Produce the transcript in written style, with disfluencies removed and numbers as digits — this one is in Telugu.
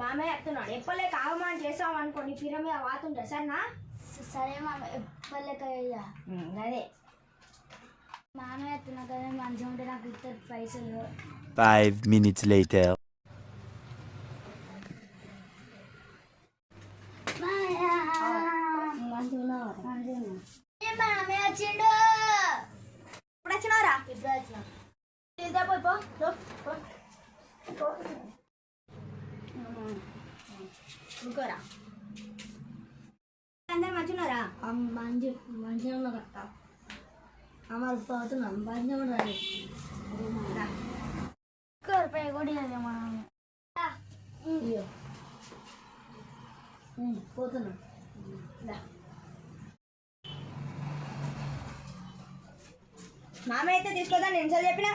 మామయ్య చెప్తున్నాడు ఎప్పలేక ఆగమని చేసాం అనుకోండి పిర మీద వాతుంటా సరేనా? సరే మామ ఎప్పలేక అదే మామయ్య చెప్తున్నా కదా మంచిగా ఉంటే నాకు ఇస్తారు పైసలు. 5 minutes later. మామయ్య వచ్చిండు. ఇప్పుడు వచ్చినారా? ఇప్పుడు వచ్చిన ఇంకోరా అందరు మంచిన్నారా? మంచిగా ఉన్నా కట్ట అమలు పోతున్నాం మంచిగా ఉండాలి. రూపాయి కూడా మనం పోతున్నాం. మామయ్య అయితే తీసుకోదా నేను చెప్పిన